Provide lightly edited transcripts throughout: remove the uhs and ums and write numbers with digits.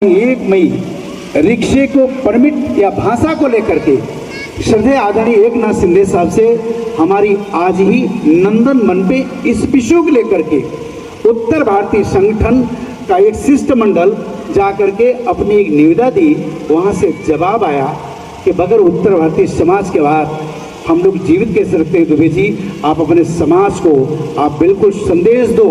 1 मई रिक्शे को परमिट या भाषा को लेकर के श्रद्धेय आदरणीय एकनाथ शिंदे साहब से हमारी आज ही नंदन वन पे इस विषय को लेकर के उत्तर भारतीय संगठन का एक शिष्टमंडल जाकर के अपनी एक निविदा दी। वहाँ से जवाब आया कि बगैर उत्तर भारतीय समाज के बाद हम लोग जीवित कैसे रखते हैं। दुबे जी, आप अपने समाज को आप बिल्कुल संदेश दो।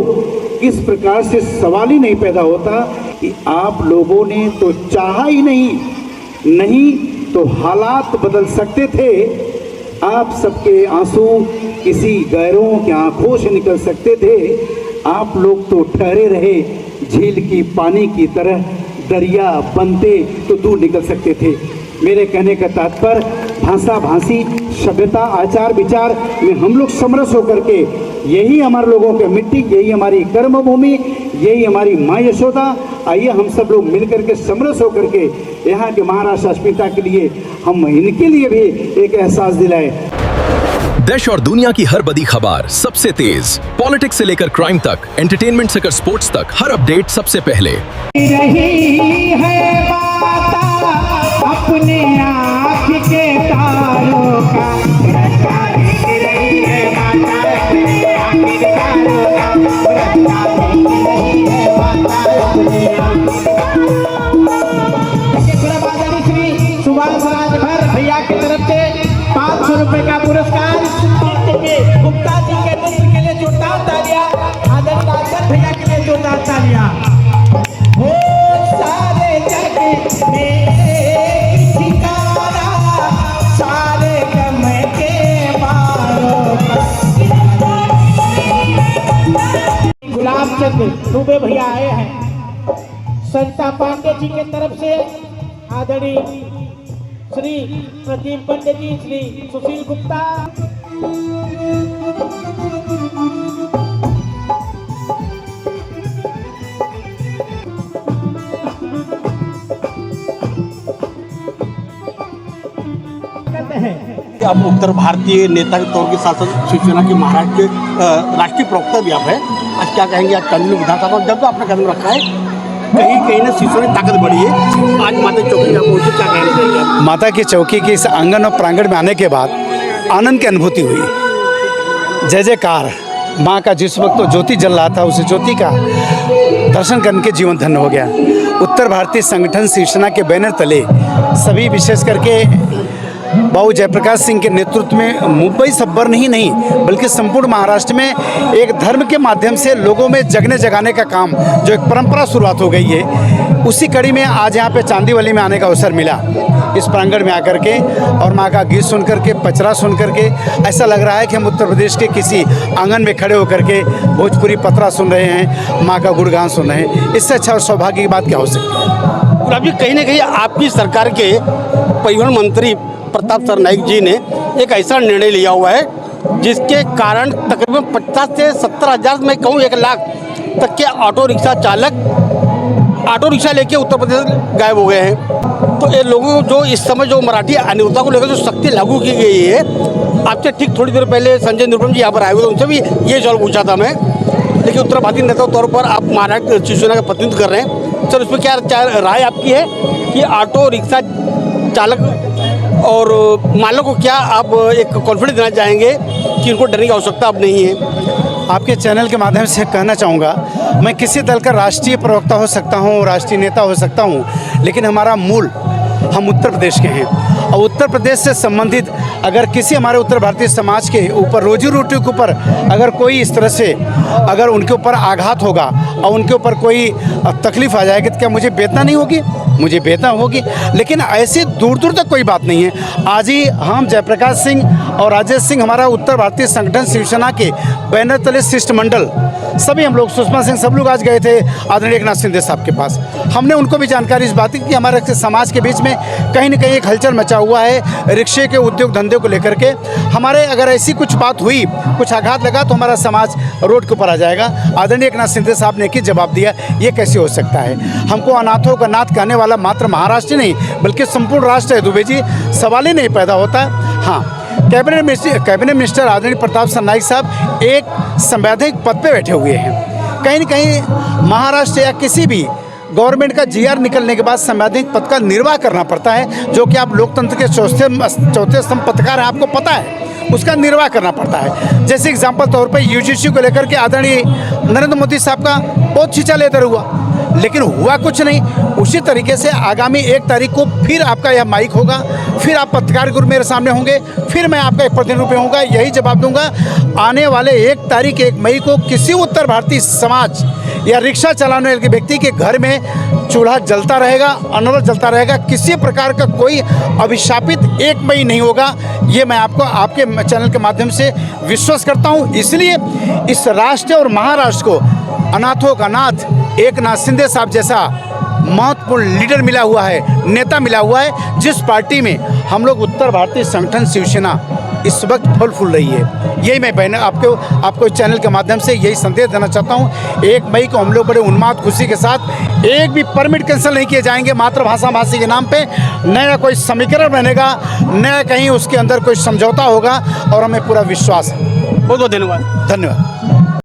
इस प्रकार से सवाल ही नहीं पैदा होता कि आप लोगों ने तो चाहा ही नहीं तो हालात बदल सकते थे। आप सबके आंसू किसी गैरों की आंखों से निकल सकते थे। आप लोग तो ठहरे रहे झील की पानी की तरह, दरिया बनते तो दूर निकल सकते थे। मेरे कहने का तात्पर्य भाषा भाषी सभ्यता आचार विचार में हम लोग समरस होकर के, यही हमारे लोगों की मिट्टी, यही हमारी कर्म भूमि, यही हमारी माँ यशोदा। आइए हम सब लोग मिलकर के समरस होकर के यहाँ के महाराष्ट्र अस्मिता के लिए हम इनके लिए भी एक एहसास दिलाए। देश और दुनिया की हर बड़ी खबर सबसे तेज, पॉलिटिक्स से लेकर क्राइम तक, एंटरटेनमेंट से लेकर स्पोर्ट्स तक, हर अपडेट सबसे पहले। रही है अपने आँख के तारों का, रही है श्री सुभाष राजभर भैया की तरफ से 500 रुपए का पुरस्कार गुप्ता जी के नृत्य के लिए जोरदार तालियां, आदरणीय राजभर भैया के लिए जोरदार तालियां। हो सारे जग में ठिकाना, सारे गम के मारों गुलाब चंद दुबे भैया आए हैं। संता पांडे जी के तरफ से आदरणीय श्री प्रदीप पंडित जी, श्री सुशील गुप्ता। अब उत्तर भारतीय नेता के तौर के साथ साथ शिवसेना के महाराष्ट्र के राष्ट्रीय प्रवक्ता भी आप हैं। आज क्या कहेंगे? आज कानूनी विधानसभा जब तो आपने कदम रखा है, कहीं ना शिवसेना की ताकत बढ़ी है। आज माता चौकी में पहुंचे, क्या कहना चाहिए? माता की चौकी के इस आंगन और प्रांगण में आने के बाद आनंद की अनुभूति हुई। जय जयकार माँ का। जिस वक्त तो ज्योति जल रहा था, उस ज्योति का दर्शन करने के जीवन धन्य हो गया। उत्तर भारतीय संगठन शिवसेना के बैनर तले सभी, विशेष करके बाबू जयप्रकाश सिंह के नेतृत्व में मुंबई सब्बर नहीं बल्कि संपूर्ण महाराष्ट्र में एक धर्म के माध्यम से लोगों में जगने जगाने का काम, जो एक परंपरा शुरुआत हो गई है, उसी कड़ी में आज यहाँ पे चांदीवली में आने का अवसर मिला। इस प्रांगण में आकर के और माँ का गीत सुन करके, पचरा सुन करके ऐसा लग रहा है कि हम उत्तर प्रदेश के किसी आंगन में खड़े होकर के भोजपुरी पतरा सुन रहे हैं, माँ का गुणगान सुन रहे हैं। इससे अच्छा और सौभाग्य की बात क्या हो सकती है? अभी कहीं ना कहीं आपकी सरकार के परिवहन मंत्री प्रताप सरनाईक जी ने एक ऐसा निर्णय लिया हुआ है जिसके कारण तकरीबन 50 से 70 हज़ार, मैं कहूँ 1 लाख तक के ऑटो रिक्शा चालक ऑटो रिक्शा लेके उत्तर प्रदेश गायब हो गए हैं। तो ये लोगों जो इस समय जो मराठी अनिवार्यता को लेकर जो सख्ती लागू की गई है, आपसे ठीक थोड़ी देर पहले संजय निरुपम जी यहाँ पर आए हुए थे, उनसे भी ये सवाल पूछा था मैं। लेकिन उत्तर भारतीय नेता के तौर पर आप महाराष्ट्र शिवसेना का प्रतिनिधित्व कर रहे हैं सर, उसमें क्या राय आपकी है कि ऑटो रिक्शा चालक और मालिकों को क्या आप एक कॉन्फिडेंस देना चाहेंगे कि इनको डरने की आवश्यकता अब नहीं है? आपके चैनल के माध्यम से कहना चाहूँगा, मैं किसी दल का राष्ट्रीय प्रवक्ता हो सकता हूँ, राष्ट्रीय नेता हो सकता हूँ, लेकिन हमारा मूल हम उत्तर प्रदेश के हैं। और उत्तर प्रदेश से संबंधित अगर किसी हमारे उत्तर भारतीय समाज के ऊपर, रोजी रोटी के ऊपर अगर कोई इस तरह से अगर उनके ऊपर आघात होगा और उनके ऊपर कोई तकलीफ़ आ जाएगी तो क्या मुझे वेदना नहीं होगी? मुझे वेदना होगी। लेकिन ऐसी दूर दूर तक कोई बात नहीं है। आज ही हम जयप्रकाश सिंह और राजेश सिंह, हमारा उत्तर भारतीय संगठन शिवसेना के बैनर तले शिष्टमंडल, सभी हम लोग, सुषमा सिंह, सब लोग आज गए थे आदरणीय एकनाथ शिंदे साहब के पास। हमने उनको भी जानकारी इस बात की कि हमारे समाज के बीच में कहीं न कहीं एक हलचल मचा हुआ है रिक्शे के उद्योग धंधे को लेकर के। हमारे अगर ऐसी कुछ बात हुई, कुछ आघात लगा तो हमारा समाज रोड के ऊपर आ जाएगा। आदरणीय एकनाथ शिंदे साहब ने जवाब दिया, ये कैसे हो सकता है? हमको अनाथों का नाथ कहने वाला मात्र महाराष्ट्र नहीं बल्कि संपूर्ण राष्ट्र है दुबे जी, सवाल ही नहीं पैदा होता। हाँ, कैबिनेट मिनिस्टर आदरणीय प्रताप सरनाईक साहब एक संवैधानिक पद पे बैठे हुए हैं। कहीं न कहीं महाराष्ट्र या किसी भी गवर्नमेंट का जीआर निकलने के बाद संवैधानिक पद का निर्वाह करना पड़ता है, जो कि आप लोकतंत्र के चौथे स्तंभ पत्रकार हैं, आपको पता है, उसका निर्वाह करना पड़ता है। जैसे एग्जाम्पल तौर पे यूजीसी को लेकर के आदरणीय नरेंद्र मोदी साहब का बहुत खींचा लेकर हुआ, लेकिन हुआ कुछ नहीं। उसी तरीके से आगामी 1 तारीख को फिर आपका यह माइक होगा, फिर आप पत्रकार गुरु मेरे सामने होंगे, फिर मैं आपका एक प्रतिनिधि पे होऊंगा, यही जवाब दूंगा। आने वाले 1 तारीख 1 मई को किसी उत्तर भारतीय समाज या रिक्शा चलाने वाले व्यक्ति के घर में चूल्हा जलता रहेगा, अनवर जलता रहेगा, किसी प्रकार का कोई अभिशापित 1 मई नहीं होगा। ये मैं आपको आपके चैनल के माध्यम से विश्वास करता हूँ। इसलिए इस राष्ट्र और महाराष्ट्र को अनाथों का नाथ एकनाथ शिंदे साहब जैसा महत्वपूर्ण लीडर मिला हुआ है, नेता मिला हुआ है, जिस पार्टी में हम लोग उत्तर भारतीय संगठन शिवसेना इस वक्त फल फूल रही है। यही मैं बहन आपको चैनल के माध्यम से यही संदेश देना चाहता हूँ। 1 मई को हम लोग बड़े उन्माद खुशी के साथ एक भी परमिट कैंसिल नहीं किए जाएंगे मातृभाषा भाषी के नाम पे। नया कोई समीकरण बनेगा, नया कहीं उसके अंदर कोई समझौता होगा और हमें पूरा विश्वास है। बहुत बहुत धन्यवाद। धन्यवाद।